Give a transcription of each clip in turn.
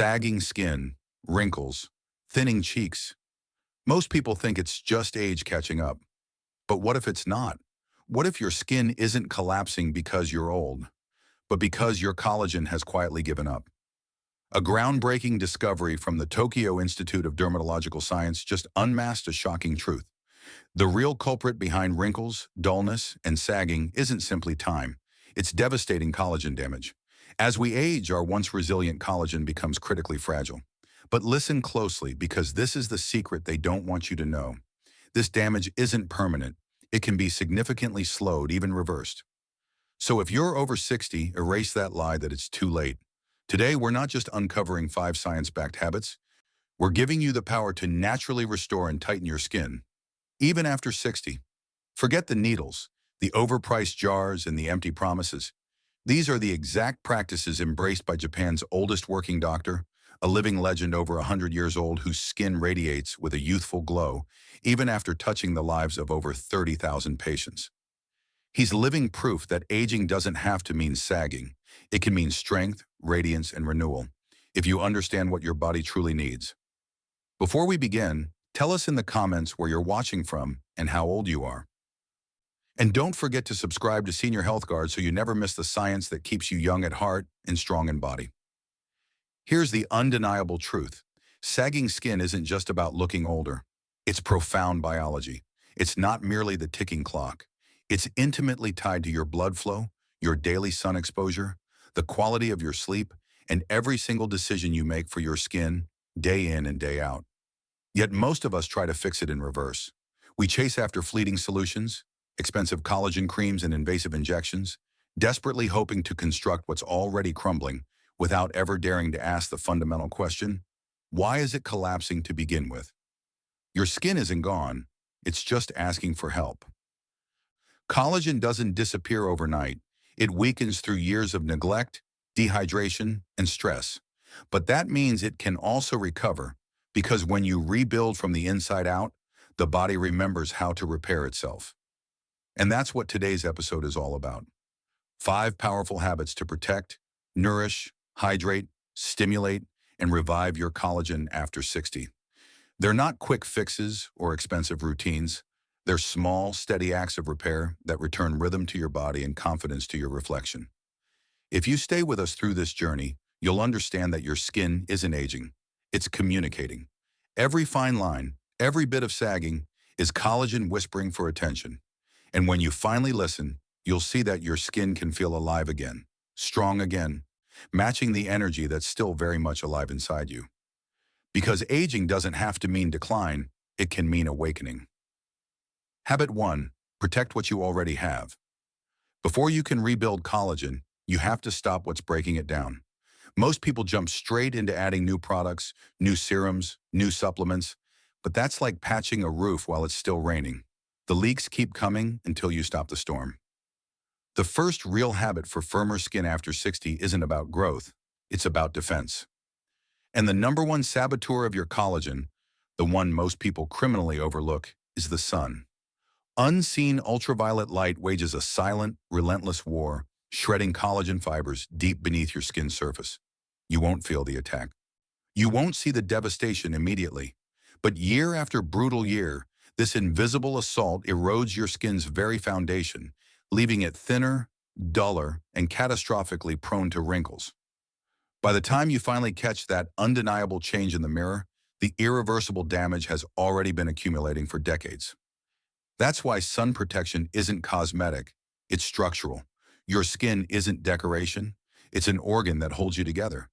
Sagging skin, wrinkles, thinning cheeks. Most people think it's just age catching up. But what if it's not? What if your skin isn't collapsing because you're old, but because your collagen has quietly given up? A groundbreaking discovery from the Tokyo Institute of Dermatological Science just unmasked a shocking truth. The real culprit behind wrinkles, dullness, and sagging isn't simply time. It's devastating collagen damage. As we age, our once resilient collagen becomes critically fragile. But listen closely, because this is the secret they don't want you to know. This damage isn't permanent. It can be significantly slowed, even reversed. So if you're over 60, erase that lie that it's too late. Today, we're not just uncovering 5 science-backed habits. We're giving you the power to naturally restore and tighten your skin, even after 60. Forget the needles, the overpriced jars, and the empty promises. These are the exact practices embraced by Japan's oldest working doctor, a living legend over 100 years old whose skin radiates with a youthful glow, even after touching the lives of over 30,000 patients. He's living proof that aging doesn't have to mean sagging. It can mean strength, radiance, and renewal, if you understand what your body truly needs. Before we begin, tell us in the comments where you're watching from and how old you are. And don't forget to subscribe to Senior Health Guard so you never miss the science that keeps you young at heart and strong in body. Here's the undeniable truth. Sagging skin isn't just about looking older. It's profound biology. It's not merely the ticking clock. It's intimately tied to your blood flow, your daily sun exposure, the quality of your sleep, and every single decision you make for your skin, day in and day out. Yet most of us try to fix it in reverse. We chase after fleeting solutions, expensive collagen creams and invasive injections, desperately hoping to construct what's already crumbling without ever daring to ask the fundamental question: why is it collapsing to begin with? Your skin isn't gone, it's just asking for help. Collagen doesn't disappear overnight. It weakens through years of neglect, dehydration, and stress. But that means it can also recover, because when you rebuild from the inside out, the body remembers how to repair itself. And that's what today's episode is all about. 5 powerful habits to protect, nourish, hydrate, stimulate, and revive your collagen after 60. They're not quick fixes or expensive routines. They're small, steady acts of repair that return rhythm to your body and confidence to your reflection. If you stay with us through this journey, you'll understand that your skin isn't aging. It's communicating. Every fine line, every bit of sagging is collagen whispering for attention. And when you finally listen, you'll see that your skin can feel alive again, strong again, matching the energy that's still very much alive inside you. Because aging doesn't have to mean decline, it can mean awakening. Habit 1. Protect what you already have. Before you can rebuild collagen, you have to stop what's breaking it down. Most people jump straight into adding new products, new serums, new supplements, but that's like patching a roof while it's still raining. The leaks keep coming until you stop the storm. The first real habit for firmer skin after 60 isn't about growth, it's about defense. And the number one saboteur of your collagen, the one most people criminally overlook, is the sun. Unseen ultraviolet light wages a silent, relentless war, shredding collagen fibers deep beneath your skin's surface. You won't feel the attack. You won't see the devastation immediately. But year after brutal year, this invisible assault erodes your skin's very foundation, leaving it thinner, duller, and catastrophically prone to wrinkles. By the time you finally catch that undeniable change in the mirror, the irreversible damage has already been accumulating for decades. That's why sun protection isn't cosmetic, it's structural. Your skin isn't decoration, it's an organ that holds you together.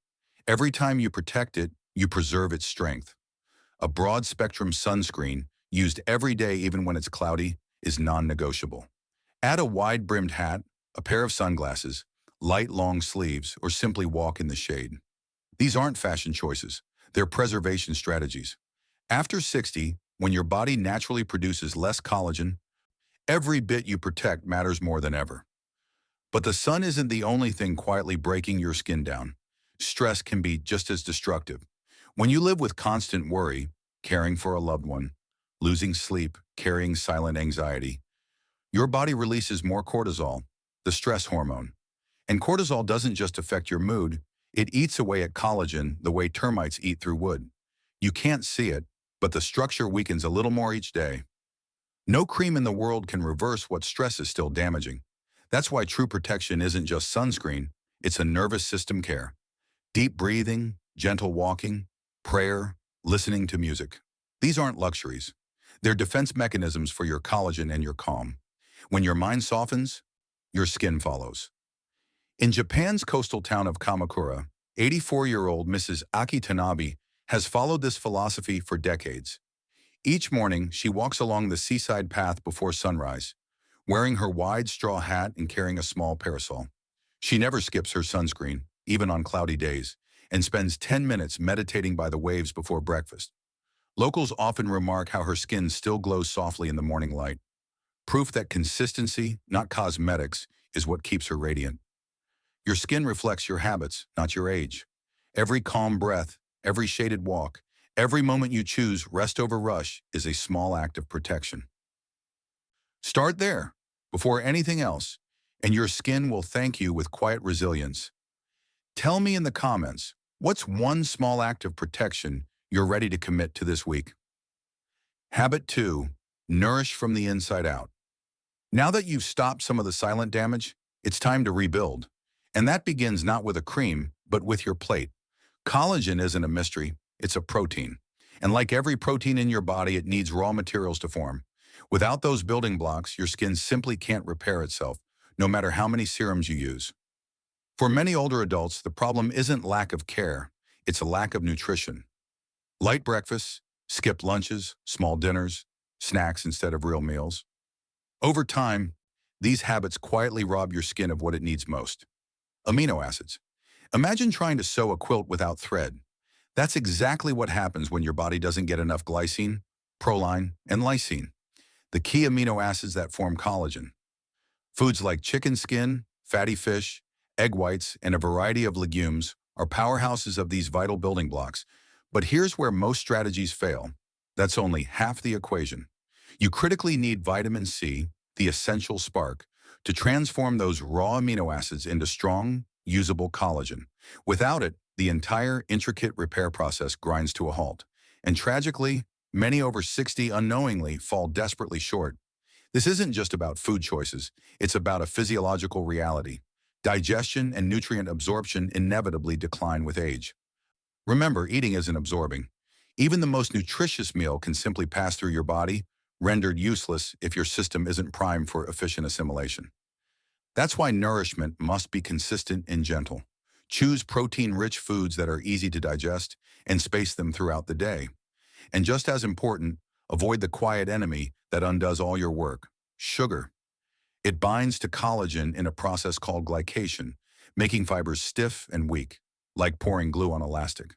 Every time you protect it, you preserve its strength. A broad-spectrum sunscreen, used every day even when it's cloudy, is non-negotiable. Add a wide-brimmed hat, a pair of sunglasses, light long sleeves, or simply walk in the shade. These aren't fashion choices, they're preservation strategies. After 60, when your body naturally produces less collagen, every bit you protect matters more than ever. But the sun isn't the only thing quietly breaking your skin down. Stress can be just as destructive. When you live with constant worry, caring for a loved one, losing sleep, carrying silent anxiety, your body releases more cortisol, the stress hormone. And cortisol doesn't just affect your mood, It eats away at collagen the way termites eat through wood. You can't see it, but the structure weakens a little more each day. No cream in the world can reverse what stress is still damaging. That's why true protection isn't just sunscreen, it's a nervous system care. Deep breathing, gentle walking, prayer, listening to music. These aren't luxuries. They're defense mechanisms for your collagen and your calm. When your mind softens, your skin follows. In Japan's coastal town of Kamakura, 84-year-old Mrs. Aki Tanabe has followed this philosophy for decades. Each morning, she walks along the seaside path before sunrise, wearing her wide straw hat and carrying a small parasol. She never skips her sunscreen, even on cloudy days, and spends 10 minutes meditating by the waves before breakfast. Locals often remark how her skin still glows softly in the morning light. Proof that consistency, not cosmetics, is what keeps her radiant. Your skin reflects your habits, not your age. Every calm breath, every shaded walk, every moment you choose rest over rush is a small act of protection. Start there, before anything else, and your skin will thank you with quiet resilience. Tell me in the comments, what's one small act of protection you're ready to commit to this week? Habit 2, nourish from the inside out. Now that you've stopped some of the silent damage, it's time to rebuild. And that begins not with a cream, but with your plate. Collagen isn't a mystery, it's a protein. And like every protein in your body, it needs raw materials to form. Without those building blocks, your skin simply can't repair itself, no matter how many serums you use. For many older adults, the problem isn't lack of care, it's a lack of nutrition. Light breakfasts, skipped lunches, small dinners, snacks instead of real meals. Over time, these habits quietly rob your skin of what it needs most. Amino acids. Imagine trying to sew a quilt without thread. That's exactly what happens when your body doesn't get enough glycine, proline, and lysine, the key amino acids that form collagen. Foods like chicken skin, fatty fish, egg whites, and a variety of legumes are powerhouses of these vital building blocks. But here's where most strategies fail. That's only half the equation. You critically need vitamin C, the essential spark, to transform those raw amino acids into strong, usable collagen. Without it, the entire intricate repair process grinds to a halt. And tragically, many over 60 unknowingly fall desperately short. This isn't just about food choices, it's about a physiological reality. Digestion and nutrient absorption inevitably decline with age. Remember, eating isn't absorbing. Even the most nutritious meal can simply pass through your body, rendered useless if your system isn't primed for efficient assimilation. That's why nourishment must be consistent and gentle. Choose protein-rich foods that are easy to digest and space them throughout the day. And just as important, avoid the quiet enemy that undoes all your work, sugar. It binds to collagen in a process called glycation, making fibers stiff and weak, like pouring glue on elastic.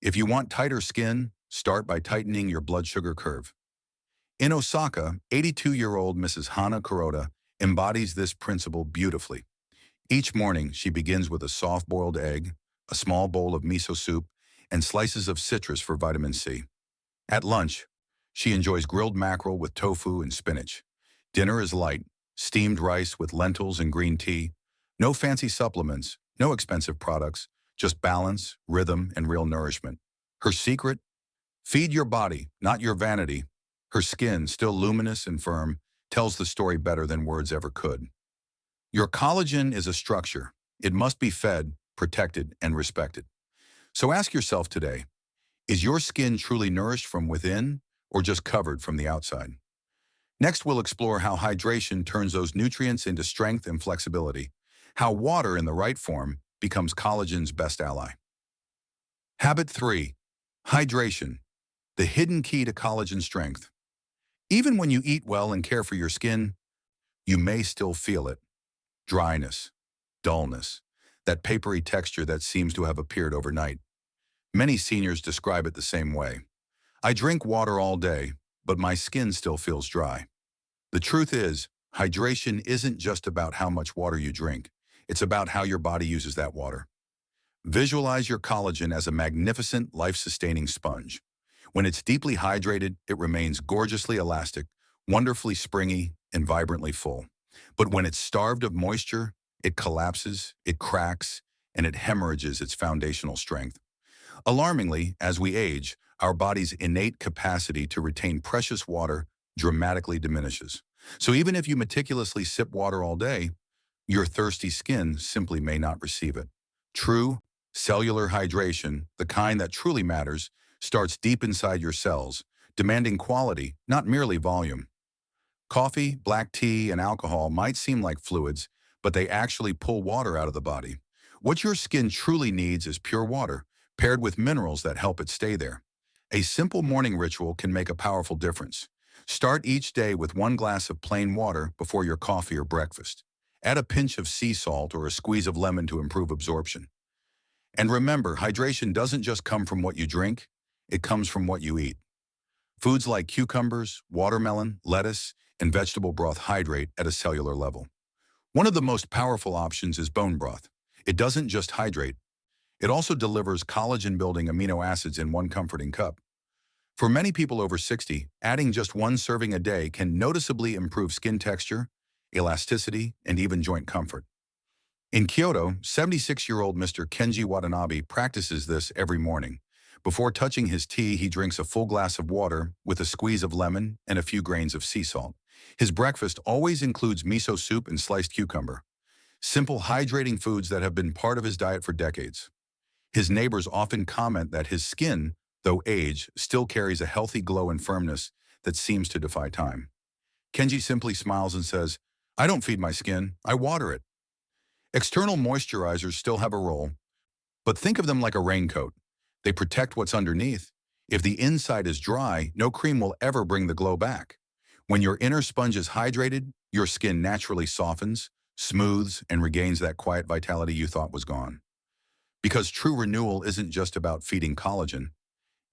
If you want tighter skin, start by tightening your blood sugar curve. In Osaka, 82-year-old Mrs. Hana Kuroda embodies this principle beautifully. Each morning, she begins with a soft-boiled egg, a small bowl of miso soup, and slices of citrus for vitamin C. At lunch, she enjoys grilled mackerel with tofu and spinach. Dinner is light, steamed rice with lentils and green tea. No fancy supplements, no expensive products, just balance, rhythm, and real nourishment. Her secret? Feed your body, not your vanity. Her skin, still luminous and firm, tells the story better than words ever could. Your collagen is a structure. It must be fed, protected, and respected. So ask yourself today, is your skin truly nourished from within or just covered from the outside? Next, we'll explore how hydration turns those nutrients into strength and flexibility, how water in the right form becomes collagen's best ally. Habit 3, hydration, the hidden key to collagen strength. Even when you eat well and care for your skin, you may still feel it. Dryness, dullness, that papery texture that seems to have appeared overnight. Many seniors describe it the same way. I drink water all day, but my skin still feels dry. The truth is, hydration isn't just about how much water you drink. It's about how your body uses that water. Visualize your collagen as a magnificent, life-sustaining sponge. When it's deeply hydrated, it remains gorgeously elastic, wonderfully springy, and vibrantly full. But when it's starved of moisture, it collapses, it cracks, and it hemorrhages its foundational strength. Alarmingly, as we age, our body's innate capacity to retain precious water dramatically diminishes. So even if you meticulously sip water all day, your thirsty skin simply may not receive it. True cellular hydration, the kind that truly matters, starts deep inside your cells, demanding quality, not merely volume. Coffee, black tea, and alcohol might seem like fluids, but they actually pull water out of the body. What your skin truly needs is pure water, paired with minerals that help it stay there. A simple morning ritual can make a powerful difference. Start each day with 1 glass of plain water before your coffee or breakfast. Add a pinch of sea salt or a squeeze of lemon to improve absorption. And remember, hydration doesn't just come from what you drink, it comes from what you eat. Foods like cucumbers, watermelon, lettuce, and vegetable broth hydrate at a cellular level. One of the most powerful options is bone broth. It doesn't just hydrate, it also delivers collagen-building amino acids in one comforting cup. For many people over 60, adding just 1 serving a day can noticeably improve skin texture, elasticity, and even joint comfort. In Kyoto, 76-year-old Mr. Kenji Watanabe practices this every morning. Before touching his tea, he drinks a full glass of water with a squeeze of lemon and a few grains of sea salt. His breakfast always includes miso soup and sliced cucumber, simple hydrating foods that have been part of his diet for decades. His neighbors often comment that his skin, though age, still carries a healthy glow and firmness that seems to defy time. Kenji simply smiles and says, "I don't feed my skin, I water it." External moisturizers still have a role, but think of them like a raincoat. They protect what's underneath. If the inside is dry, no cream will ever bring the glow back. When your inner sponge is hydrated, your skin naturally softens, smooths, and regains that quiet vitality you thought was gone. Because true renewal isn't just about feeding collagen,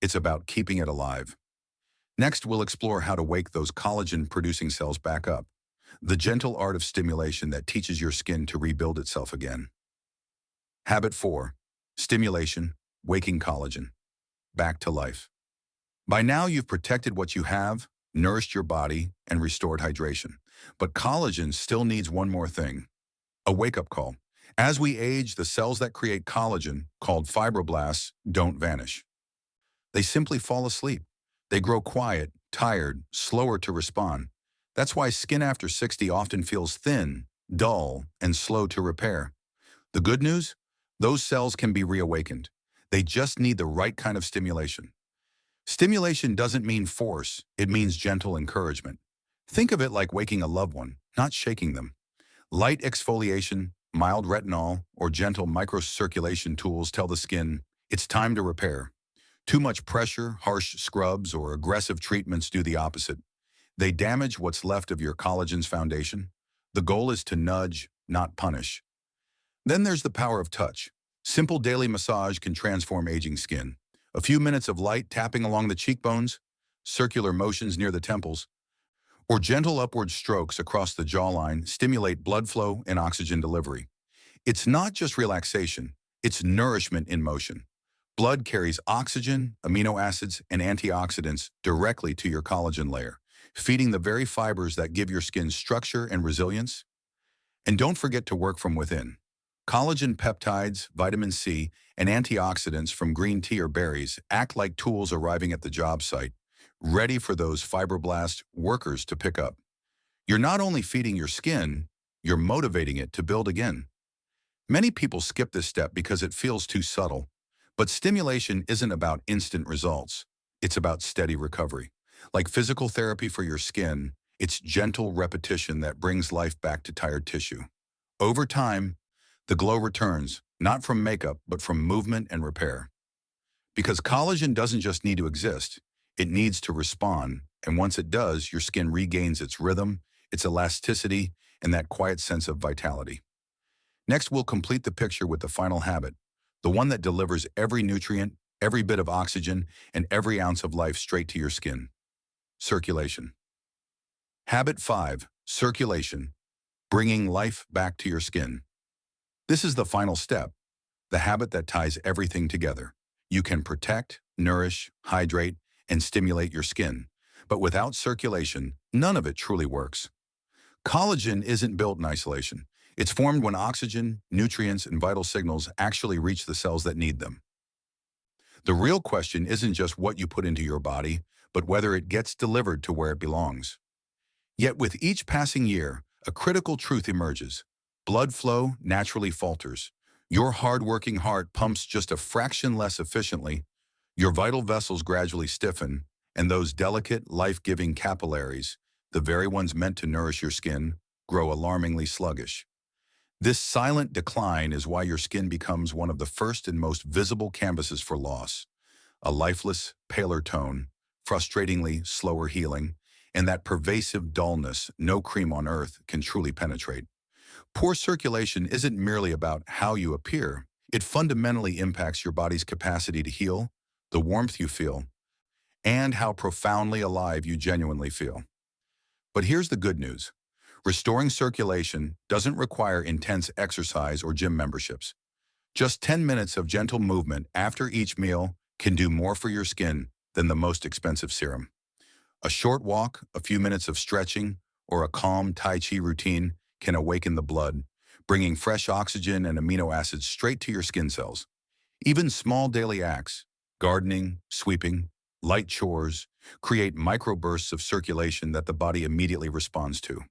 it's about keeping it alive. Next, we'll explore how to wake those collagen-producing cells back up, the gentle art of stimulation that teaches your skin to rebuild itself again. Habit 4. Stimulation, waking collagen. Back to life. By now, you've protected what you have, nourished your body, and restored hydration. But collagen still needs one more thing, a wake-up call. As we age, the cells that create collagen, called fibroblasts, don't vanish. They simply fall asleep. They grow quiet, tired, slower to respond. That's why skin after 60 often feels thin, dull, and slow to repair. The good news? Those cells can be reawakened. They just need the right kind of stimulation. Stimulation doesn't mean force, it means gentle encouragement. Think of it like waking a loved one, not shaking them. Light exfoliation, mild retinol, or gentle microcirculation tools tell the skin, it's time to repair. Too much pressure, harsh scrubs, or aggressive treatments do the opposite. They damage what's left of your collagen's foundation. The goal is to nudge, not punish. Then there's the power of touch. Simple daily massage can transform aging skin. A few minutes of light tapping along the cheekbones, circular motions near the temples, or gentle upward strokes across the jawline stimulate blood flow and oxygen delivery. It's not just relaxation, it's nourishment in motion. Blood carries oxygen, amino acids, and antioxidants directly to your collagen layer, feeding the very fibers that give your skin structure and resilience. And don't forget to work from within. Collagen peptides, vitamin C, and antioxidants from green tea or berries act like tools arriving at the job site, ready for those fibroblast workers to pick up. You're not only feeding your skin, you're motivating it to build again. Many people skip this step because it feels too subtle, but stimulation isn't about instant results. It's about steady recovery. Like physical therapy for your skin, it's gentle repetition that brings life back to tired tissue. Over time, the glow returns, not from makeup, but from movement and repair. Because collagen doesn't just need to exist, it needs to respond, and once it does, your skin regains its rhythm, its elasticity, and that quiet sense of vitality. Next, we'll complete the picture with the final habit, the one that delivers every nutrient, every bit of oxygen, and every ounce of life straight to your skin. Circulation. Habit 5, circulation, bringing life back to your skin. This is the final step, the habit that ties everything together. You can protect, nourish, hydrate, and stimulate your skin, but without circulation, none of it truly works. Collagen isn't built in isolation. It's formed when oxygen, nutrients, and vital signals actually reach the cells that need them. The real question isn't just what you put into your body, but whether it gets delivered to where it belongs. Yet with each passing year, a critical truth emerges. Blood flow naturally falters. Your hard-working heart pumps just a fraction less efficiently, your vital vessels gradually stiffen, and those delicate, life-giving capillaries, the very ones meant to nourish your skin, grow alarmingly sluggish. This silent decline is why your skin becomes one of the first and most visible canvases for loss. A lifeless, paler tone, frustratingly slower healing, and that pervasive dullness no cream on earth can truly penetrate. Poor circulation isn't merely about how you appear. It fundamentally impacts your body's capacity to heal, the warmth you feel, and how profoundly alive you genuinely feel. But here's the good news. Restoring circulation doesn't require intense exercise or gym memberships. Just 10 minutes of gentle movement after each meal can do more for your skin than the most expensive serum. A short walk, a few minutes of stretching, or a calm Tai Chi routine can awaken the blood, bringing fresh oxygen and amino acids straight to your skin cells. Even small daily acts, gardening, sweeping, light chores, create microbursts of circulation that the body immediately responds to.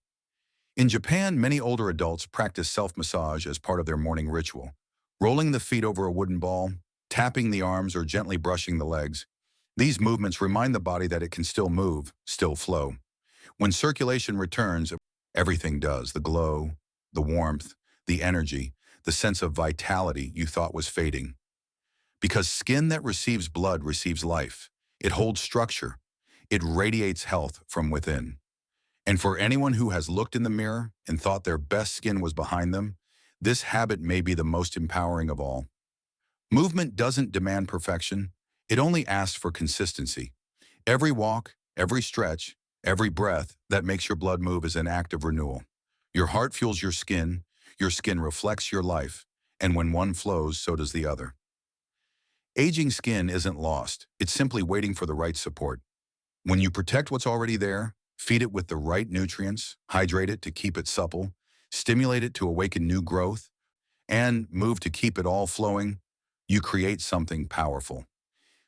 In Japan, many older adults practice self-massage as part of their morning ritual. Rolling the feet over a wooden ball, tapping the arms, or gently brushing the legs. These movements remind the body that it can still move, still flow. When circulation returns, everything does. The glow, the warmth, the energy, the sense of vitality you thought was fading. Because skin that receives blood receives life. It holds structure. It radiates health from within. And for anyone who has looked in the mirror and thought their best skin was behind them, this habit may be the most empowering of all. Movement doesn't demand perfection. It only asks for consistency. Every walk, every stretch, every breath that makes your blood move is an act of renewal. Your heart fuels your skin reflects your life, and when one flows, so does the other. Aging skin isn't lost. It's simply waiting for the right support. When you protect what's already there, feed it with the right nutrients, hydrate it to keep it supple, stimulate it to awaken new growth, and move to keep it all flowing, you create something powerful.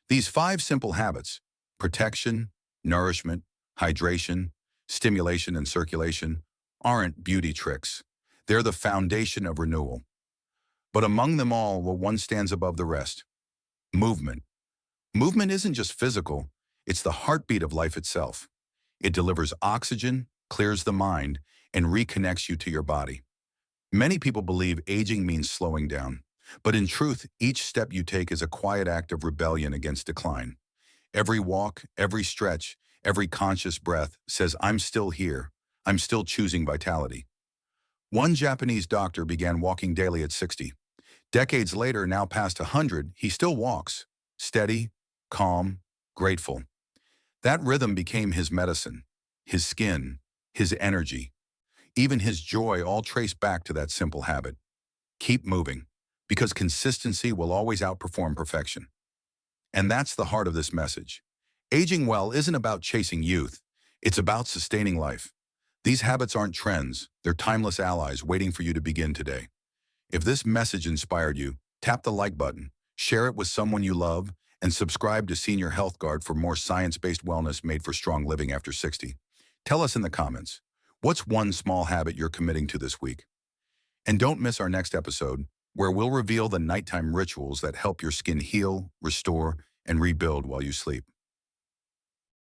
These 5 simple habits, protection, nourishment, hydration, stimulation, and circulation, aren't beauty tricks. They're the foundation of renewal. But among them all, one stands above the rest. Movement. Movement isn't just physical, it's the heartbeat of life itself. It delivers oxygen, clears the mind, and reconnects you to your body. Many people believe aging means slowing down, but in truth, each step you take is a quiet act of rebellion against decline. Every walk, every stretch, every conscious breath says, I'm still here. I'm still choosing vitality. One Japanese doctor began walking daily at 60. Decades later, now past 100, he still walks, steady, calm, grateful. That rhythm became his medicine, his skin, his energy, even his joy, all traced back to that simple habit. Keep moving, because consistency will always outperform perfection. And that's the heart of this message. Aging well isn't about chasing youth. It's about sustaining life. These habits aren't trends. They're timeless allies waiting for you to begin today. If this message inspired you, tap the like button, share it with someone you love, and subscribe to Senior Health Guard for more science-based wellness made for strong living after 60. Tell us in the comments, what's one small habit you're committing to this week? And don't miss our next episode, where we'll reveal the nighttime rituals that help your skin heal, restore, and rebuild while you sleep.